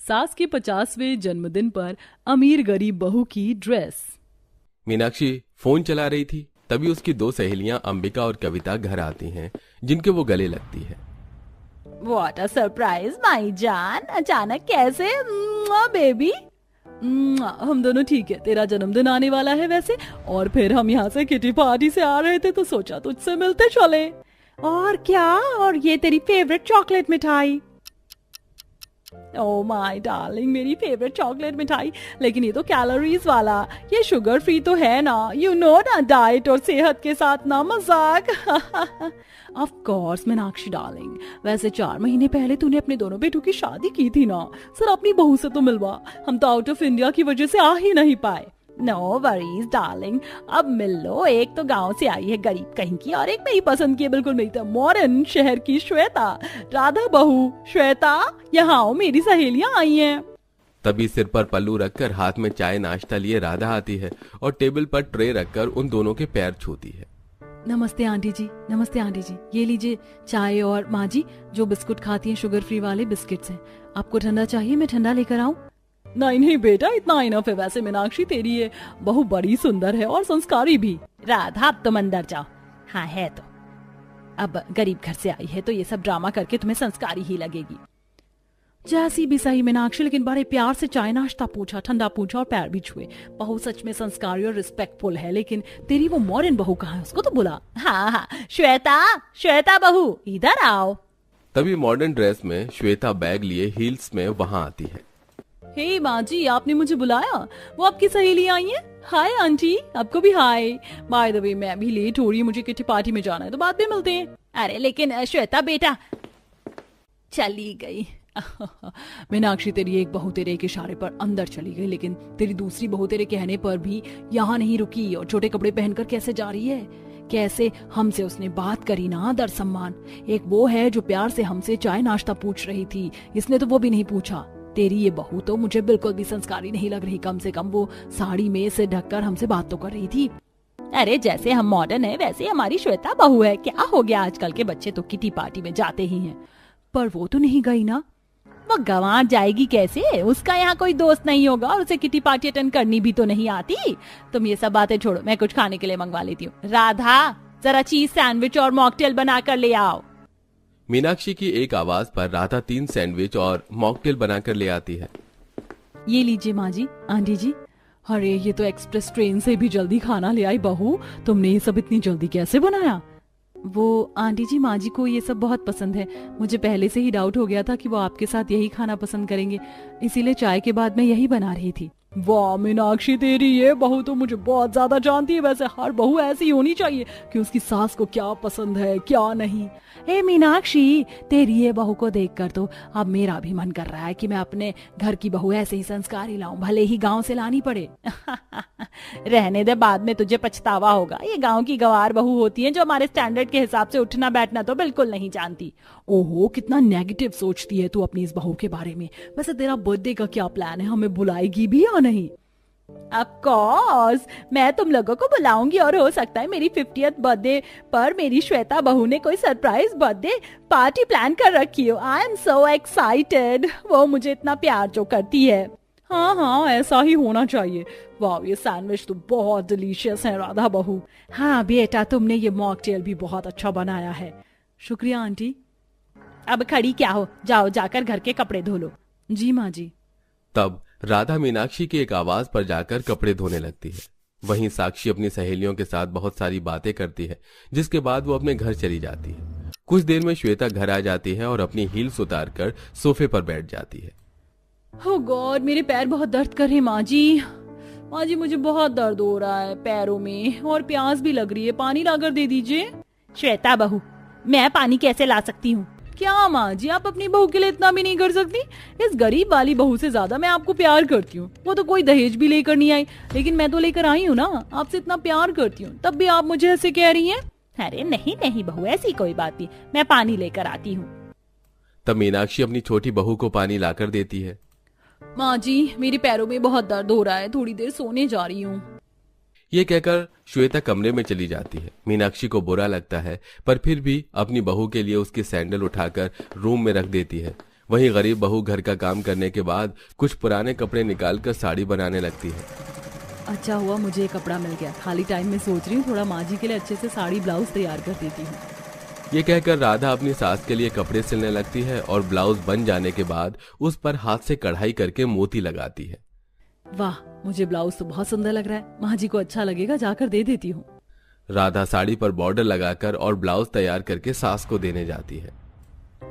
सास के 50वें जन्मदिन पर अमीर गरीब बहू की ड्रेस। मीनाक्षी फोन चला रही थी, तभी उसकी दो सहेलियां अंबिका और कविता घर आती हैं, जिनके वो गले लगती है। व्हाट अ सरप्राइज माई जान, अचानक कैसे बेबी। हम दोनों ठीक है, तेरा जन्मदिन आने वाला है वैसे, और फिर हम यहाँ से किटी पार्टी से आ रहे थे तो सोचा तुझसे मिलते चले। और क्या, और ये तेरी फेवरेट चॉकलेट मिठाई। ओह माय डार्लिंग, मेरी फेवरेट चॉकलेट मिठाई, लेकिन ये तो कैलोरीज वाला, ये शुगर फ्री तो है ना, यू नो ना, डाइट और सेहत के साथ ना मजाक। ऑफ कोर्स मीनाक्षी डार्लिंग, वैसे 4 महीने पहले तूने अपने दोनों बेटों की शादी की थी ना, सर अपनी बहू से तो मिलवा, हम तो आउट ऑफ इंडिया की वजह से आ ही नहीं पाए। नो वरीज डार्लिंग, अब मिल लो, एक तो गांव से आई है गरीब कहीं की, और एक मेरी पसंद की है बिल्कुल मेरी तो मॉडर्न शहर की श्वेता, राधा बहू। श्वेता यहाँ आओ, मेरी सहेलियां आई हैं। तभी सिर पर पल्लू रखकर हाथ में चाय नाश्ता लिए राधा आती है और टेबल पर ट्रे रखकर उन दोनों के पैर छूती है। नमस्ते आंटी जी, नमस्ते आंटी जी, ये लीजिए चाय, और माँ जी जो बिस्कुट खाती हैं शुगर फ्री वाले बिस्किट्स हैं, आपको ठंडा चाहिए, मैं ठंडा लेकर आऊं? नहीं नहीं बेटा, इतना इनफ है। वैसे मीनाक्षी तेरी ये बहू बड़ी सुंदर है और संस्कारी भी। राधा अब तुम अंदर जाओ। हाँ है तो, अब गरीब घर से आई है तो ये सब ड्रामा करके तुम्हें संस्कारी ही लगेगी। जैसी भी सही मीनाक्षी, लेकिन बड़े प्यार से चाय नाश्ता पूछा, ठंडा पूछा और पैर भी छुए। बहू सच में संस्कारी और रिस्पेक्टफुल है, लेकिन तेरी वो मॉडर्न बहू कहाँ है, उसको तो बुला। हाँ हाँ, श्वेता, श्वेता बहू इधर आओ। तभी मॉडर्न ड्रेस में श्वेता बैग लिए हील्स में वहां आती है। हे माँ जी, आपने मुझे बुलाया, वो आपकी सहेली आई है। हाय आंटी, आपको भी हाय। बाय द वे मैं भी लेट हो रही हूँ, मुझे किटी पार्टी में जाना है, तो बाद में मिलते हैं। अरे लेकिन श्वेता बेटा, चली गई। मीनाक्षी तेरी एक बहू तेरे एक इशारे पर अंदर चली गई, लेकिन तेरी दूसरी बहू तेरे कहने पर भी यहाँ नहीं रुकी, और छोटे कपड़े पहनकर कैसे जा रही है, कैसे हमसे उसने बात करी ना, आदर सम्मान। एक वो है जो प्यार से हमसे चाय नाश्ता पूछ रही थी, इसने तो वो भी नहीं पूछा। तेरी ये बहू तो मुझे बिल्कुल भी संस्कारी नहीं लग रही, कम से कम वो साड़ी में से ढककर हमसे बात तो कर रही थी। अरे जैसे हम मॉडर्न है वैसे हमारी श्वेता बहू है, क्या हो गया, आजकल के बच्चे तो किटी पार्टी में जाते ही हैं। पर वो तो नहीं गई ना। वो गंवा जाएगी कैसे, उसका यहाँ कोई दोस्त नहीं होगा और उसे किटी पार्टी अटेंड करनी भी तो नहीं आती। तुम ये सब बातें छोड़ो, मैं कुछ खाने के लिए मंगवा लेती हूँ। राधा जरा चीज सैंडविच और मॉकटेल बनाकर ले आओ। मीनाक्षी की एक आवाज पर राधा 3 सैंडविच और मॉकटेल बनाकर ले आती है। ये लीजिए माँ जी, आंटी जी। अरे ये तो एक्सप्रेस ट्रेन से भी जल्दी खाना ले आई बहू, तुमने ये सब इतनी जल्दी कैसे बनाया? वो आंटी जी, माँ जी को ये सब बहुत पसंद है, मुझे पहले से ही डाउट हो गया था कि वो आपके साथ यही खाना पसंद करेंगे, इसीलिए चाय के बाद मैं यही बना रही थी। वाह मीनाक्षी, तेरी ये बहू तो मुझे बहुत ज्यादा जानती है। वैसे हर बहू ऐसी होनी चाहिए कि उसकी सास को क्या पसंद है क्या नहीं। हे मीनाक्षी, तेरी ये बहू को देखकर तो अब मेरा भी मन कर रहा है कि मैं अपने घर की बहू ऐसे ही संस्कारी लाऊं, भले ही गांव से लानी पड़े। रहने दे, बाद में तुझे पछतावा होगा। ये गांव की गंवार बहू होती है जो हमारे स्टैंडर्ड के हिसाब से उठना बैठना तो बिल्कुल नहीं जानती। ओहो, कितना नेगेटिव सोचती है तू अपनी इस बहू के बारे में। वैसे तेरा बर्थडे का क्या प्लान है, हमें बुलाएगी भी या नहीं? ऑफ कोर्स, मैं तुम लोगों को बुलाऊंगी, और हो सकता है मेरी 50th बर्थडे पर मेरी श्वेता बहू ने कोई सरप्राइज बर्थडे पार्टी प्लान कर रखी हो। आई एम सो एक्साइटेड, वो मुझे इतना प्यार जो करती है। हाँ हाँ, ऐसा ही होना चाहिए। वाह, ये सैंडविच तो बहुत डिलीशियस है राधा बहू। हाँ बेटा, तुमने ये मॉकटेल भी बहुत अच्छा बनाया है। शुक्रिया आंटी। अब खड़ी क्या हो, जाओ जाकर घर के कपड़े धो लो। जी माँ जी। तब राधा मीनाक्षी की एक आवाज पर जाकर कपड़े धोने लगती है। वहीं साक्षी अपनी सहेलियों के साथ बहुत सारी बातें करती है, जिसके बाद वो अपने घर चली जाती है। कुछ देर में श्वेता घर आ जाती है और अपनी हील्स उतारकर सोफे पर बैठ जाती है। ओह गॉड, मेरे पैर बहुत दर्द कर रहे हैं माँ जी। माँ जी मुझे बहुत दर्द हो रहा है पैरों में, और प्यास भी लग रही है, पानी लाकर दे दीजिए। श्वेता बहू, मैं पानी कैसे ला सकती हूँ? क्या माँ जी, आप अपनी बहू के लिए इतना भी नहीं कर सकती? इस गरीब वाली बहू से ज्यादा मैं आपको प्यार करती हूँ। वो तो कोई दहेज भी लेकर नहीं आई, लेकिन मैं तो लेकर आई हूँ ना, आपसे इतना प्यार करती हूँ, तब भी आप मुझे ऐसे कह रही हैं। अरे नहीं नहीं बहू, ऐसी कोई बात नहीं, मैं पानी लेकर आती हूँ। तब मीनाक्षी अपनी छोटी बहू को पानी लाकर देती है। माँ जी, मेरे पैरों में बहुत दर्द हो रहा है, थोड़ी देर सोने जा रही हूँ। ये कहकर श्वेता कमरे में चली जाती है। मीनाक्षी को बुरा लगता है, पर फिर भी अपनी बहू के लिए उसकी सैंडल उठाकर रूम में रख देती है। वहीं गरीब बहू घर का काम करने के बाद कुछ पुराने कपड़े निकालकर साड़ी बनाने लगती है। अच्छा हुआ मुझे ये कपड़ा मिल गया, खाली टाइम में सोच रही हूँ थोड़ा माँ जी के लिए अच्छे से साड़ी ब्लाउज तैयार कर देती हूँ। ये कहकर राधा अपनी सास के लिए कपड़े सिलने लगती है और ब्लाउज बन जाने के बाद उस पर हाथ से कढ़ाई करके मोती लगाती है। वाह, मुझे ब्लाउज तो बहुत सुंदर लग रहा है, माँ जी को अच्छा लगेगा, जाकर दे देती हूँ। राधा साड़ी पर बॉर्डर लगाकर और ब्लाउज तैयार करके सास को देने जाती है।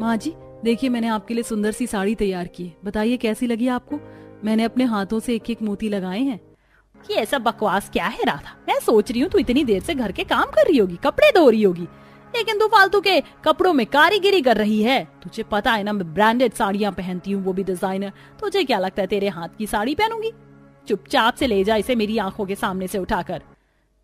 माँ जी देखिए, मैंने आपके लिए सुंदर सी साड़ी तैयार की है, बताइए कैसी लगी आपको? मैंने अपने हाथों से एक एक मोती लगाए हैं। ये सब बकवास क्या है राधा? मैं सोच रही हूँ तू इतनी देर से घर के काम कर रही होगी, कपड़े धो रही होगी, लेकिन तू फालतू के कपड़ों में कारीगिरी कर रही है। तुझे पता है ना मैं ब्रांडेड साड़ियाँ पहनती हूँ, वो भी डिजाइनर। तुझे क्या लगता है तेरे हाथ की साड़ी पहनूंगी? चुपचाप से ले जा इसे मेरी आंखों के सामने से उठाकर।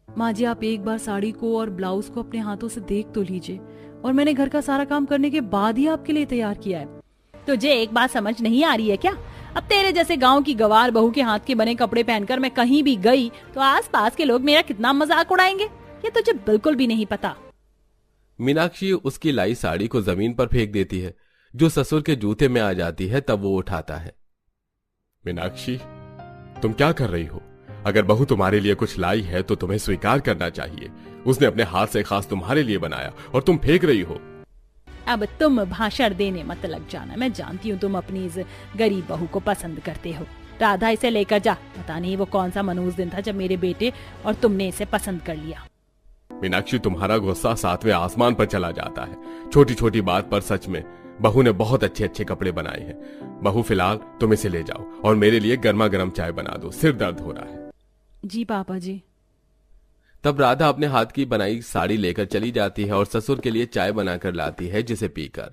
माँ जी आप एक बार साड़ी को और ब्लाउज को अपने हाथों से देख तो लीजिए, और मैंने घर का सारा काम करने के बाद ही आपके लिए तैयार किया है। तुझे एक बात समझ नहीं आ रही है क्या? अब तेरे जैसे गांव की गवार बहू के हाथ के बने कपड़े पहनकर मैं कहीं भी गई तो आसपास के लोग मेरा कितना मजाक उड़ाएंगे, ये तुझे बिल्कुल भी नहीं पता। मीनाक्षी उसकी लाई साड़ी को जमीन पर फेंक देती है, जो ससुर के जूते में आ जाती है। तब वो उठाता है। मीनाक्षी, तुम क्या कर रही हो? अगर बहू तुम्हारे लिए कुछ लाई है तो तुम्हें स्वीकार करना चाहिए। उसने अपने हाथ से खास तुम्हारे लिए बनाया और तुम फेंक रही हो। अब तुम भाषण देने मत लग जाना, मैं जानती हूँ तुम अपनी इस गरीब बहू को पसंद करते हो। राधा इसे लेकर जा, पता नहीं वो कौन सा मनहूस दिन था जब मेरे बेटे और तुमने इसे पसंद कर लिया। मीनाक्षी, तुम्हारा गुस्सा 7वें आसमान पर चला जाता है। छोटी छोटी बात पर सच में बहू ने बहुत अच्छे अच्छे कपड़े बनाए हैं। बहू फिलहाल तुम इसे ले जाओ और मेरे लिए गर्मा गर्म चाय बना दो, सिर दर्द हो रहा है। जी पापा जी। तब राधा अपने हाथ की बनाई साड़ी लेकर चली जाती है और ससुर के लिए चाय बनाकर लाती है, जिसे पीकर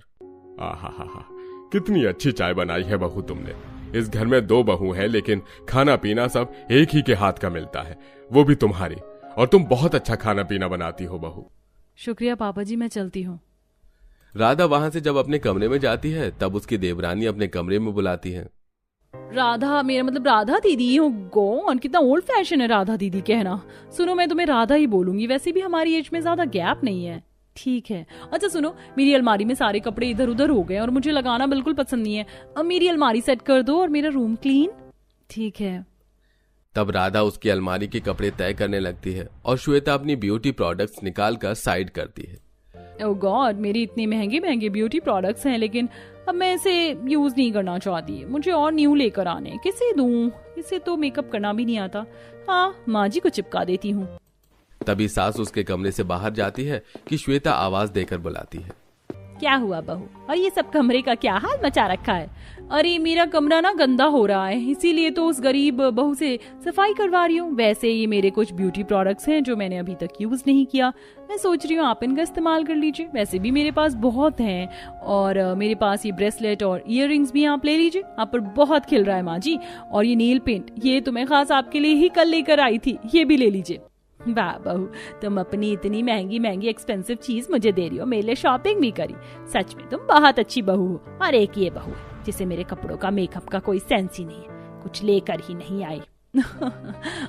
आहा, कितनी अच्छी चाय बनाई है बहू तुमने। इस घर में 2 बहू है, लेकिन खाना पीना सब एक ही के हाथ का मिलता है, वो भी तुम्हारी। और तुम बहुत अच्छा खाना पीना बनाती हो बहू। शुक्रिया पापा जी, मैं चलती हूँ। राधा वहां से जब अपने कमरे में जाती है तब उसकी देवरानी अपने कमरे में बुलाती है। राधा, मेरा मतलब राधा दीदी। गॉड, कितना ओल्ड फैशन है राधा दीदी कहना। सुनो, मैं तुम्हें राधा ही बोलूंगी, वैसे भी हमारी एज में ज्यादा गैप नहीं है। ठीक है। अच्छा सुनो, मेरी अलमारी में सारे कपड़े इधर उधर हो गए और मुझे लगाना बिल्कुल पसंद नहीं है। अब मेरी अलमारी सेट कर दो और मेरा रूम क्लीन। ठीक है। तब राधा उसकी अलमारी के कपड़े तय करने लगती है और श्वेता अपनी ब्यूटी प्रोडक्ट्स निकाल कर साइड करती है। ओह गॉड, मेरी इतनी महंगे महंगे ब्यूटी प्रोडक्ट्स हैं, लेकिन अब मैं इसे यूज नहीं करना चाहती। मुझे और न्यू लेकर आने, किसे दूं? इसे तो मेकअप करना भी नहीं आता। हाँ, माँ जी को चिपका देती हूँ। तभी सास उसके कमरे से बाहर जाती है कि श्वेता आवाज देकर बुलाती है। क्या हुआ बहू, और ये सब कमरे का क्या हाल मचा रखा है? अरे मेरा कमरा ना गंदा हो रहा है, इसीलिए तो उस गरीब बहू से सफाई करवा रही हूँ। वैसे ये मेरे कुछ ब्यूटी प्रोडक्ट्स हैं जो मैंने अभी तक यूज नहीं किया, मैं सोच रही हूँ आप इनका इस्तेमाल कर लीजिए। वैसे भी मेरे पास बहुत हैं, और मेरे पास ये ब्रेसलेट और इयररिंग्स भी आप ले लीजिए, आप पर बहुत खिल रहा है माँ जी। और ये नेल पेंट, ये तो मैं खास आपके लिए ही कल लेकर आई थी, ये भी ले लीजिए। वाह बहू, तुम अपनी इतनी महंगी महंगी एक्सपेंसिव चीज मुझे दे रही हो, मेरे लिए शॉपिंग भी करी। सच में तुम बहुत अच्छी बहू हो। और एक ये बहू है जिसे मेरे कपड़ों का मेकअप का कोई सेंस ही नहीं है, कुछ लेकर ही नहीं आई।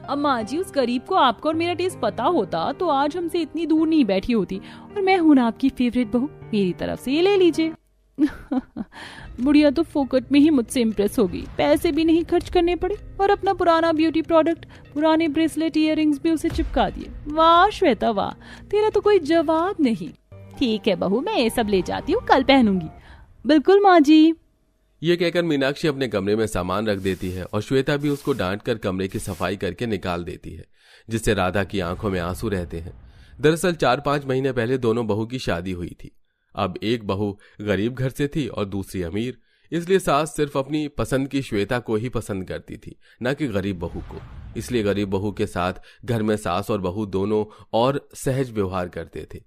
अम्मा जी, उस गरीब को आपका और मेरा टेस्ट पता होता तो आज हमसे इतनी दूर नहीं बैठी होती। और मैं हूं ना आपकी फेवरेट बहू, मेरी तरफ से ये ले लीजिए। बुढ़िया तो फोकट में ही मुझसे इम्प्रेस हो गई, पैसे भी नहीं खर्च करने पड़े और अपना पुराना ब्यूटी प्रोडक्ट, पुराने ब्रेसलेट इयररिंग्स भी उसे चिपका दिए। वाह श्वेता वाह, तेरा तो कोई जवाब नहीं। ठीक है बहू, मैं ये सब ले जाती हूँ, कल पहनूंगी। बिल्कुल माँ जी। ये कहकर मीनाक्षी अपने कमरे में सामान रख देती है और श्वेता भी उसको डांट कर कमरे की सफाई करके निकाल देती है, जिससे राधा की आंखों में आंसू रहते हैं। दरअसल 4-5 महीने पहले दोनों बहू की शादी हुई थी। अब एक बहू गरीब घर से थी और दूसरी अमीर, इसलिए सास सिर्फ अपनी पसंद की श्वेता को ही पसंद करती थी, न कि गरीब बहू को। इसलिए गरीब बहू के साथ घर में सास और बहू दोनों और सहज व्यवहार करते थे।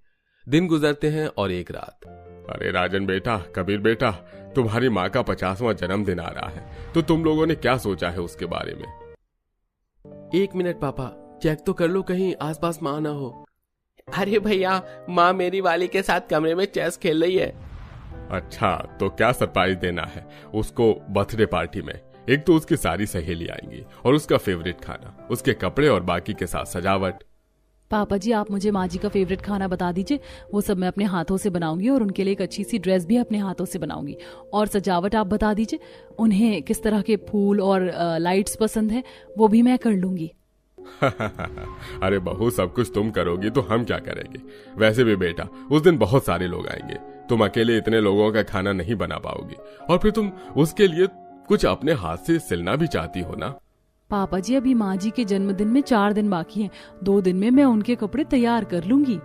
दिन गुजरते हैं और एक रात। अरे राजन बेटा, कबीर बेटा, तुम्हारी माँ का 50वां जन्मदिन आ रहा है, तो तुम लोगों ने क्या सोचा है उसके बारे में? 1 मिनट पापा, चेक तो कर लो कहीं आसपास माँ ना हो। अरे भैया, माँ मेरी वाली के साथ कमरे में चेस खेल रही है। अच्छा, तो क्या सरप्राइज देना है उसको बर्थडे पार्टी में? एक तो उसकी सारी सहेली आएंगी और उसका फेवरेट खाना, उसके कपड़े और बाकी के साथ सजावट। पापा जी आप मुझे माँ जी का फेवरेट खाना बता दीजिए, वो सब मैं अपने हाथों से बनाऊंगी और उनके लिए एक अच्छी सी ड्रेस भी अपने हाथों से बनाऊंगी। और सजावट आप बता दीजिए, उन्हें किस तरह के फूल और लाइट्स पसंद है वो भी मैं कर लूंगी। अरे बहू, सब कुछ तुम करोगी तो हम क्या करेंगे? वैसे भी बेटा, उस दिन बहुत सारे लोग आएंगे, तुम अकेले इतने लोगों का खाना नहीं बना पाओगी। और फिर तुम उसके लिए कुछ अपने हाथ से सिलना भी चाहती हो ना? पापा जी अभी माँ जी के जन्मदिन में 4 दिन बाकी हैं, 2 दिन में मैं उनके कपड़े तैयार कर लूंगी।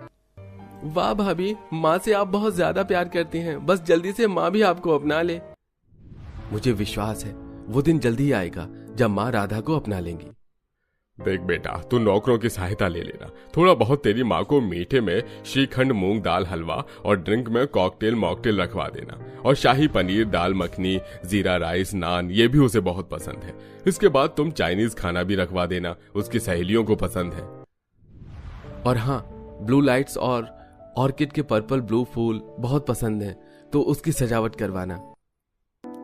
वाह भाभी, माँ से आप बहुत ज्यादा प्यार करती हैं, बस जल्दी से माँ भी आपको अपना ले। मुझे विश्वास है वो दिन जल्दी आएगा जब माँ राधा को अपना लेंगी। देख बेटा, तू नौकरों की सहायता ले लेना, थोड़ा बहुत तेरी माँ को मीठे में श्रीखंड, मूंग दाल हलवा और ड्रिंक में कॉकटेल मॉकटेल रखवा देना। और शाही पनीर, दाल मखनी, जीरा राइस, नान, ये भी उसे बहुत पसंद है। इसके बाद तुम चाइनीज खाना भी रखवा देना, उसकी सहेलियों को पसंद है। और हाँ, ब्लू लाइट्स और ऑर्किड के पर्पल ब्लू फूल बहुत पसंद हैं, तो उसकी सजावट करवाना।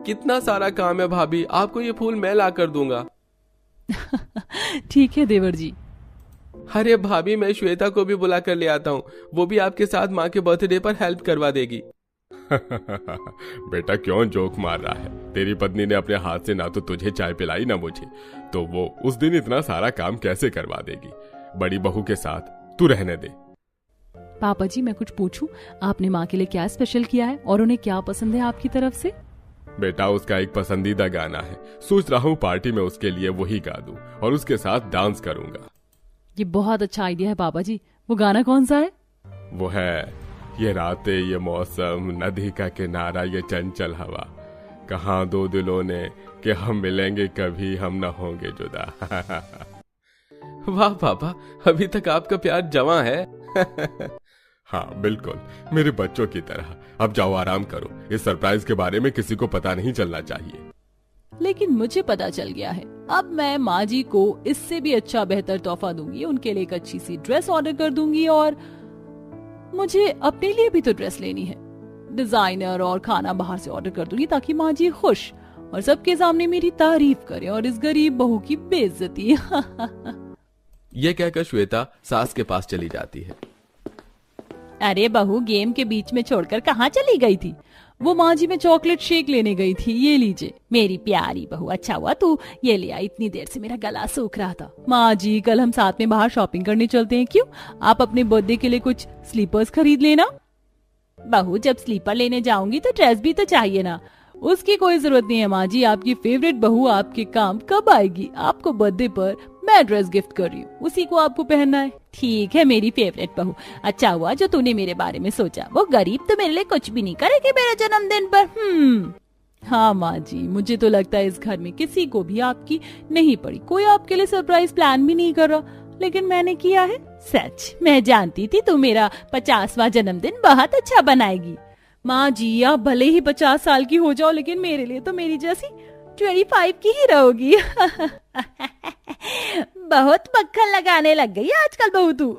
कितना सारा काम है भाभी, आपको ये फूल मैं ला कर दूंगा। ठीक है देवर जी। अरे भाभी, मैं श्वेता को भी बुला कर ले आता हूँ, वो भी आपके साथ माँ के बर्थडे पर हेल्प करवा देगी। बेटा क्यों जोक मार रहा है? तेरी पत्नी ने अपने हाथ से ना तो तुझे चाय पिलाई ना मुझे, तो वो उस दिन इतना सारा काम कैसे करवा देगी? बड़ी बहू के साथ तू रहने दे। पापा जी मैं कुछ पूछूं, आपने माँ के लिए क्या स्पेशल किया है और उन्हें क्या पसंद है आपकी तरफ से? बेटा उसका एक पसंदीदा गाना है, सोच रहा हूँ पार्टी में उसके लिए वही गा दूं और उसके साथ डांस करूंगा। ये बहुत अच्छा आइडिया है पापा जी, वो गाना कौन सा है? वो है, ये रातें ये मौसम, नदी का किनारा ये चंचल हवा, कहाँ दो दिलों ने कि हम मिलेंगे कभी, हम न होंगे जुदा। वाह पापा, अभी तक आपका प्यार जवां है। हाँ बिल्कुल, मेरे बच्चों की तरह। अब जाओ आराम करो, इस सरप्राइज के बारे में किसी को पता नहीं चलना चाहिए। लेकिन मुझे पता चल गया है, अब मैं माँ जी को इससे भी अच्छा बेहतर तोहफा दूंगी, उनके लिए एक अच्छी सी ड्रेस ऑर्डर कर दूंगी और मुझे अपने लिए भी तो ड्रेस लेनी है, डिजाइनर और खाना बाहर से ऑर्डर कर दूंगी ताकि माँ जी खुश और सबके सामने मेरी तारीफ करें और इस गरीब बहू की बेइज्जती। ये कहकर श्वेता सास के पास चली जाती है। अरे बहू, गेम के बीच में छोड़कर कहाँ चली गई थी? वो माँ जी में चॉकलेट शेक लेने गई थी, ये लीजिए। मेरी प्यारी बहू, अच्छा हुआ तू ये ले आई, इतनी देर से मेरा गला सूख रहा था। माँ जी कल हम साथ में बाहर शॉपिंग करने चलते हैं, क्यों? आप अपने बर्थडे के लिए कुछ स्लीपर्स खरीद लेना। बहू जब स्लीपर लेने जाऊंगी तो ड्रेस भी तो चाहिए ना। उसकी कोई जरूरत नहीं है माँ जी, आपकी फेवरेट बहू आपके काम कब आएगी? आपको बर्थडे पर मैं ड्रेस गिफ्ट कर रही हूँ, उसी को आपको पहनना है। ठीक है मेरी फेवरेट बहू, अच्छा हुआ जो तूने मेरे बारे में सोचा। वो गरीब तो मेरे लिए कुछ भी नहीं करेगी मेरे जन्मदिन पर। हाँ माँ जी, मुझे तो लगता है इस घर में किसी को भी आपकी नहीं पड़ी, कोई आपके लिए सरप्राइज प्लान भी नहीं कर रहा, लेकिन मैंने किया है। सच, मैं जानती थी तू मेरा 50वां जन्मदिन बहुत अच्छा बनाएगी। माँ जी आप भले ही 50 साल की हो जाओ, लेकिन मेरे लिए तो मेरी जैसी 25 की ही रहोगी। बहुत मक्खन लगाने लग गई आजकल बहू तू।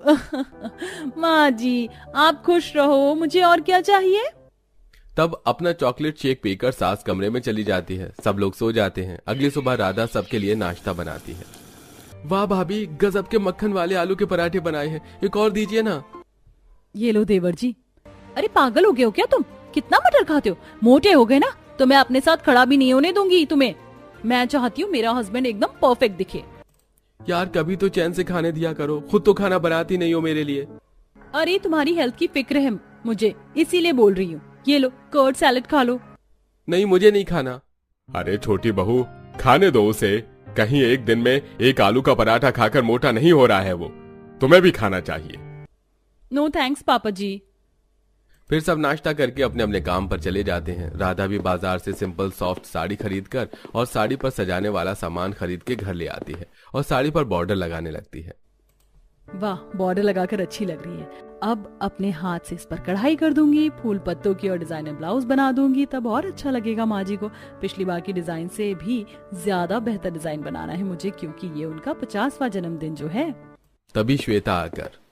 माँ जी आप खुश रहो, मुझे और क्या चाहिए? तब अपना चॉकलेट शेक पीकर सास कमरे में चली जाती है। सब लोग सो जाते हैं। अगली सुबह राधा सबके लिए नाश्ता बनाती है। वाह भाभी, गजब के मक्खन वाले आलू के पराठे बनाए हैं, एक और दीजिए ना। ये लो देवर जी। अरे पागल हो गए हो क्या तुम? कितना मटर खाते हो? मोटे हो गए ना तो मैं अपने साथ खड़ा भी नहीं होने दूंगी तुम्हें। मैं चाहती हूँ मेरा हस्बैंड एकदम परफेक्ट दिखे। यार कभी तो चैन से खाने दिया करो, खुद तो खाना बनाती नहीं हो मेरे लिए। अरे तुम्हारी हेल्थ की फिक्र है मुझे, इसीलिए बोल रही हूँ। ये लो कर्ड सैलेड खा लो। नहीं मुझे नहीं खाना। अरे छोटी बहू खाने दो उसे, कहीं एक दिन में एक आलू का पराठा खाकर मोटा नहीं हो रहा है वो, तुम्हें भी खाना चाहिए। नो थैंक्स पापा जी। फिर सब नाश्ता करके अपने अपने काम पर चले जाते हैं। राधा भी बाजार से सिंपल सॉफ्ट साड़ी खरीदकर और साड़ी पर सजाने वाला सामान खरीद के घर ले आती है और साड़ी पर बॉर्डर लगाने लगती है। वाह, बॉर्डर लगाकर अच्छी लग रही है। अब अपने हाथ से इस पर कढ़ाई कर दूंगी, फूल पत्तों की और डिजाइनर ब्लाउज बना दूंगी, तब और अच्छा लगेगा माँ जी को। पिछली बार की डिजाइन से भी ज्यादा बेहतर डिजाइन बनाना है मुझे, क्योंकि ये उनका 50वां जन्मदिन जो है। तभी श्वेता आकर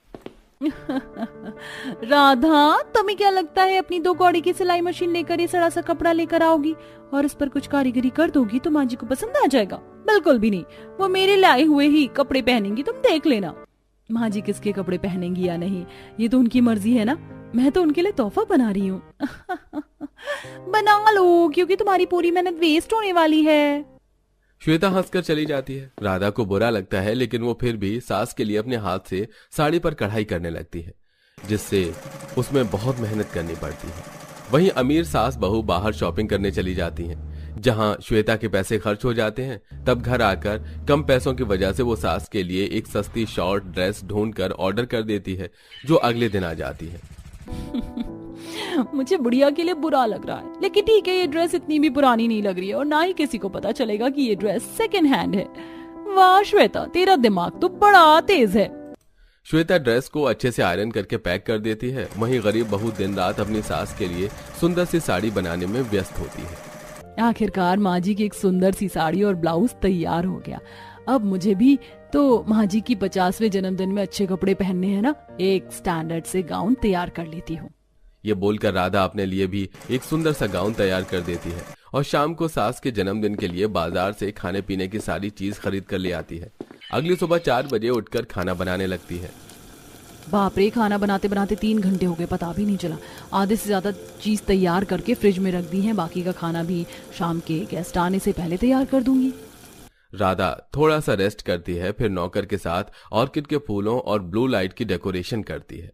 राधा तुम्हें क्या लगता है अपनी 2 कौड़ी की सिलाई मशीन लेकर ये सड़ा सा कपड़ा लेकर आओगी और इस पर कुछ कारीगरी कर दोगी तो माँ जी को पसंद आ जाएगा? बिल्कुल भी नहीं, वो मेरे लाए हुए ही कपड़े पहनेंगी, तुम देख लेना। माँ जी किसके कपड़े पहनेंगी या नहीं, ये तो उनकी मर्जी है ना। मैं तो उनके लिए तोहफा बना रही हूँ। बना लो, क्योंकि तुम्हारी पूरी मेहनत वेस्ट होने वाली है। श्वेता हंसकर चली जाती है। राधा को बुरा लगता है, लेकिन वो फिर भी सास के लिए अपने हाथ से साड़ी पर कढ़ाई करने लगती है, जिससे उसमें बहुत मेहनत करनी पड़ती है। वहीं अमीर सास बहू बाहर शॉपिंग करने चली जाती हैं, जहां श्वेता के पैसे खर्च हो जाते हैं। तब घर आकर कम पैसों की वजह से वो सास के लिए एक सस्ती शॉर्ट ड्रेस ढूंढकर ऑर्डर कर देती है, जो अगले दिन आ जाती है। मुझे बुढ़िया के लिए बुरा लग रहा है, लेकिन ठीक है, ये ड्रेस इतनी भी पुरानी नहीं लग रही है और ना ही किसी को पता चलेगा कि ये ड्रेस सेकंड हैंड है। वाह श्वेता, तेरा दिमाग तो बड़ा तेज है। श्वेता ड्रेस को अच्छे से आयरन करके पैक कर देती है। वहीं गरीब बहू दिन रात अपनी सास के लिए सुंदर सी साड़ी बनाने में व्यस्त होती है। आखिरकार माँ जी की एक सुंदर सी साड़ी और ब्लाउज तैयार हो गया। अब मुझे भी तो माँ जी की 50वें जन्मदिन में अच्छे कपड़े पहनने हैं ना, एक स्टैंडर्ड से गाउन तैयार कर लेती हूँ। ये बोलकर राधा अपने लिए भी एक सुंदर सा गाउन तैयार कर देती है और शाम को सास के जन्मदिन के लिए बाजार से खाने पीने की सारी चीज खरीद कर ले आती है। अगली सुबह 4 बजे उठकर खाना बनाने लगती है। बाप रे, खाना बनाते बनाते 3 घंटे हो गए, पता भी नहीं चला। आधे से ज्यादा चीज तैयार करके फ्रिज में रख दी है, बाकी का खाना भी शाम के गेस्ट आने से पहले तैयार कर दूंगी। राधा थोड़ा सा रेस्ट करती है, फिर नौकर के साथ ऑर्किड के फूलों और ब्लू लाइट की डेकोरेशन करती है।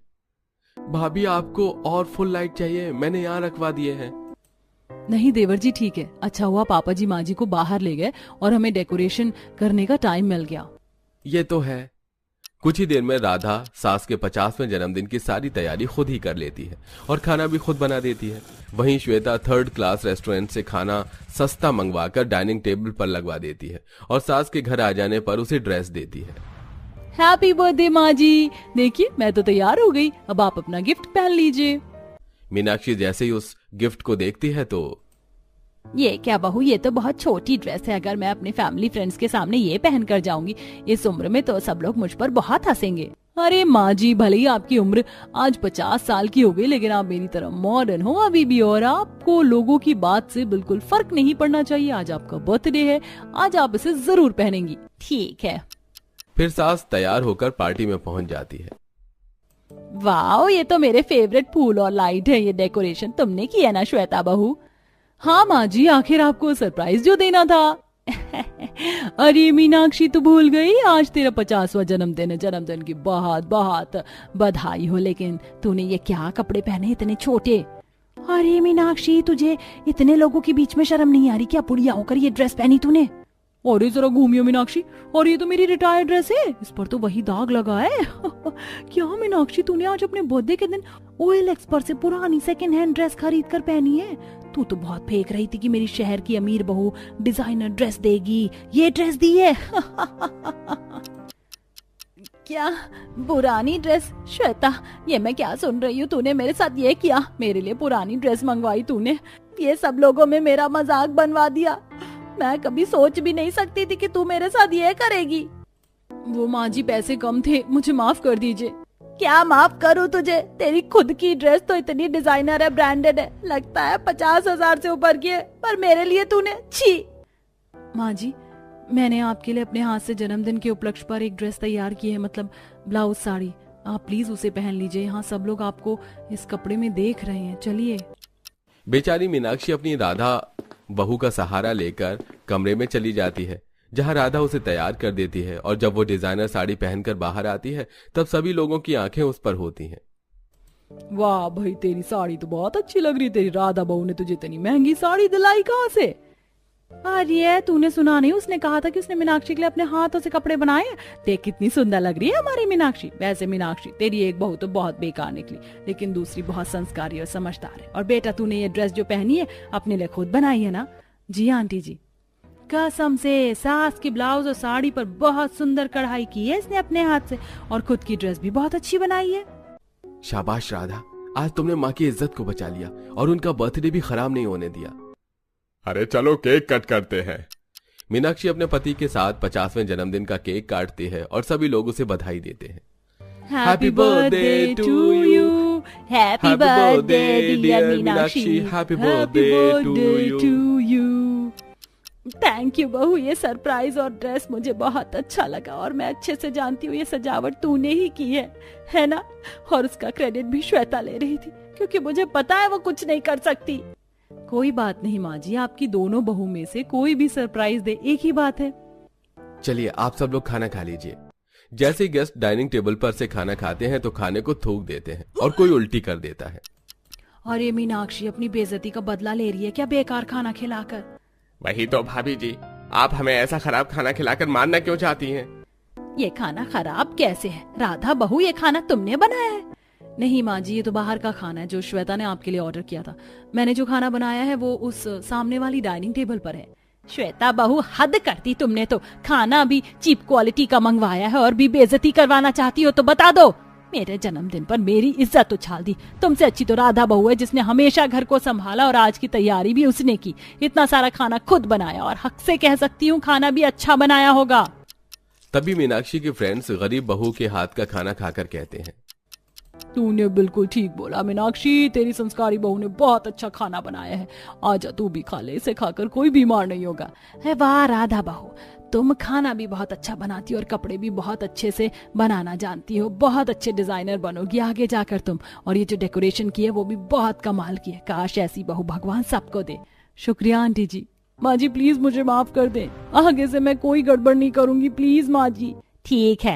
भाभी, आपको और फुल लाइट चाहिए? मैंने यहाँ रखवा दिए हैं। नहीं देवर जी, ठीक है। अच्छा हुआ पापा जी माँ जी को बाहर ले गए और हमें डेकोरेशन करने का टाइम मिल गया। ये तो है। कुछ ही देर में राधा सास के 50वें जन्मदिन की सारी तैयारी खुद ही कर लेती है और खाना भी खुद बना देती है। वहीं श्वेता 3rd क्लास रेस्टोरेंट से खाना सस्ता मंगवाकर डाइनिंग टेबल पर लगवा देती है और सास के घर आ जाने पर उसे ड्रेस देती है। हैप्पी बर्थडे माँ जी, देखिए मैं तो तैयार हो गई, अब आप अपना गिफ्ट पहन लीजिए। मीनाक्षी जैसे ही उस गिफ्ट को देखती है तो ये क्या बहू, ये तो बहुत छोटी ड्रेस है। अगर मैं अपने फैमिली फ्रेंड्स के सामने ये पहन कर जाऊंगी इस उम्र में तो सब लोग मुझ पर बहुत हंसेंगे। अरे माँ जी, भले ही आपकी उम्र आज 50 साल की हो गई, लेकिन आप मेरी तरह मॉडर्न हो अभी भी, और आपको लोगों की बात से बिल्कुल फर्क नहीं पड़ना चाहिए। आज आपका बर्थडे है, आज आप इसे जरूर पहनेंगी। ठीक है। फिर सास तैयार होकर पार्टी में पहुंच जाती है। वाह, ये तो मेरे फेवरेट फूल और लाइट है। ये डेकोरेशन तुमने किया ना श्वेता बहू? हाँ माँ जी, आखिर आपको सरप्राइज जो देना था। अरे मीनाक्षी, तू भूल गई, आज तेरा 50वां जन्मदिन है। जन्मदिन की बहुत बहुत बधाई हो। लेकिन तूने ये क्या कपड़े पहने, इतने छोटे? अरे मीनाक्षी, तुझे इतने लोगों के बीच में शर्म नहीं आ रही क्या? बुढ़िया होकर ये ड्रेस पहनी तूने? और जरा घूमियो मीनाक्षी, और ये तो मेरी रिटायर्ड ड्रेस है, इस पर तो वही दाग लगा है। क्या मीनाक्षी, तूने आज अपने बर्थडे के दिन OLX पर से पुरानी सेकंड हैंड ड्रेस खरीद कर पहनी है? तू तो बहुत फेंक रही थी कि मेरी शहर की अमीर बहू डिजाइनर ड्रेस देगी, ये ड्रेस दी है। क्या पुरानी ड्रेस? श्वेता, ये मैं क्या सुन रही हूँ? तूने मेरे साथ ये किया, मेरे लिए पुरानी ड्रेस मंगवाई तूने, ये सब लोगों में मेरा मजाक बनवा दिया। मैं कभी सोच भी नहीं सकती थी कि तू मेरे साथ ये करेगी। वो माँ जी, पैसे कम थे, मुझे माफ कर दीजिए। क्या माफ करूँ तुझे? तेरी खुद की ड्रेस तो इतनी डिजाइनर है, ब्रांडेड है, लगता है 50,000 से ऊपर की है, पर मेरे लिए तूने छी। माँ जी, मैंने आपके लिए अपने हाथ से जन्मदिन के उपलक्ष्य पर एक ड्रेस तैयार की है, मतलब ब्लाउज साड़ी। आप प्लीज उसे पहन लीजिए, यहाँ सब लोग आपको इस कपड़े में देख रहे हैं। चलिए। बेचारी मीनाक्षी अपनी राधा बहू का सहारा लेकर कमरे में चली जाती है, जहां राधा उसे तैयार कर देती है। और जब वो डिजाइनर साड़ी पहनकर बाहर आती है, तब सभी लोगों की आंखें उस पर होती हैं। वाह भाई, तेरी साड़ी तो बहुत अच्छी लग रही। तेरी राधा बहू ने तुझे इतनी महंगी साड़ी दिलाई कहाँ से? अरे तूने सुना नहीं, उसने कहा था कि उसने मीनाक्षी के लिए अपने हाथों से कपड़े बनाए। देख कितनी सुंदर लग रही है हमारी मीनाक्षी। वैसे मीनाक्षी, तेरी एक बहू तो बहुत बेकार निकली, लेकिन दूसरी बहुत संस्कारी और समझदार है। और बेटा, तूने ये ड्रेस जो पहनी है अपने लिए खुद बनाई है ना? जी आंटी जी। कसम से, सास की ब्लाउज और साड़ी पर बहुत सुंदर कढ़ाई की है इसने अपने हाथ से, और खुद की ड्रेस भी बहुत अच्छी बनाई है। शाबाश राधा, आज तुमने माँ की इज्जत को बचा लिया और उनका बर्थडे भी खराब नहीं होने दिया। अरे चलो केक कट करते हैं। मीनाक्षी अपने पति के साथ 50वें जन्मदिन का केक काटती है और सभी लोग उसे बधाई देते हैं। Happy birthday to you, happy birthday dear Meenakshi, happy birthday to you. Thank you बहू, ये सरप्राइज और ड्रेस मुझे बहुत अच्छा लगा और मैं अच्छे से जानती हूँ ये सजावट तूने ही की है ना? और उसका क्रेडिट भी श्वेता ले रही थी क्योंकि मुझे पता है वो कुछ नहीं कर सकती। कोई बात नहीं माँ जी, आपकी दोनों बहू में से कोई भी सरप्राइज दे, एक ही बात है। चलिए आप सब लोग खाना खा लीजिए। जैसे ही गेस्ट डाइनिंग टेबल पर से खाना खाते हैं तो खाने को थूक देते हैं और कोई उल्टी कर देता है। और ये मीनाक्षी अपनी बेइज्जती का बदला ले रही है क्या बेकार खाना खिलाकर? वही तो भाभी जी, आप हमें ऐसा खराब खाना खिलाकर मारना क्यों चाहती हैं? ये खाना खराब कैसे है? राधा बहू, ये खाना तुमने बनाया है? नहीं माँ जी, ये तो बाहर का खाना है जो श्वेता ने आपके लिए ऑर्डर किया था। मैंने जो खाना बनाया है वो उस सामने वाली डाइनिंग टेबल पर है। श्वेता बहू, हद करती तुमने तो। खाना भी चीप क्वालिटी का मंगवाया है और भी बेइज्जती करवाना चाहती हो तो बता दो। मेरे जन्मदिन पर मेरी इज्जत उछाल दी। तुमसे अच्छी तो राधा बहू है जिसने हमेशा घर को संभाला और आज की तैयारी भी उसने की। इतना सारा खाना खुद बनाया और हक से कह सकती हूँ खाना भी अच्छा बनाया होगा। तभी मीनाक्षी के फ्रेंड्स गरीब बहू के हाथ का खाना खाकर कहते हैं, तूने बिल्कुल ठीक बोला मीनाक्षी, तेरी संस्कारी बहू ने बहुत अच्छा खाना बनाया है। आजा तू भी खा ले, इसे खाकर कोई बीमार नहीं होगा। है वाह राधा बहू, तुम खाना भी बहुत अच्छा बनाती हो और कपड़े भी बहुत अच्छे से बनाना जानती हो। बहुत अच्छे डिजाइनर बनोगी आगे जाकर तुम। और ये जो डेकोरेशन की है वो भी बहुत कमाल की है। काश ऐसी बहू भगवान सबको दे। शुक्रिया आंटी जी। माँ जी प्लीज मुझे माफ कर दें, आगे से मैं कोई गड़बड़ नहीं करूंगी, प्लीज माँ जी। ठीक है,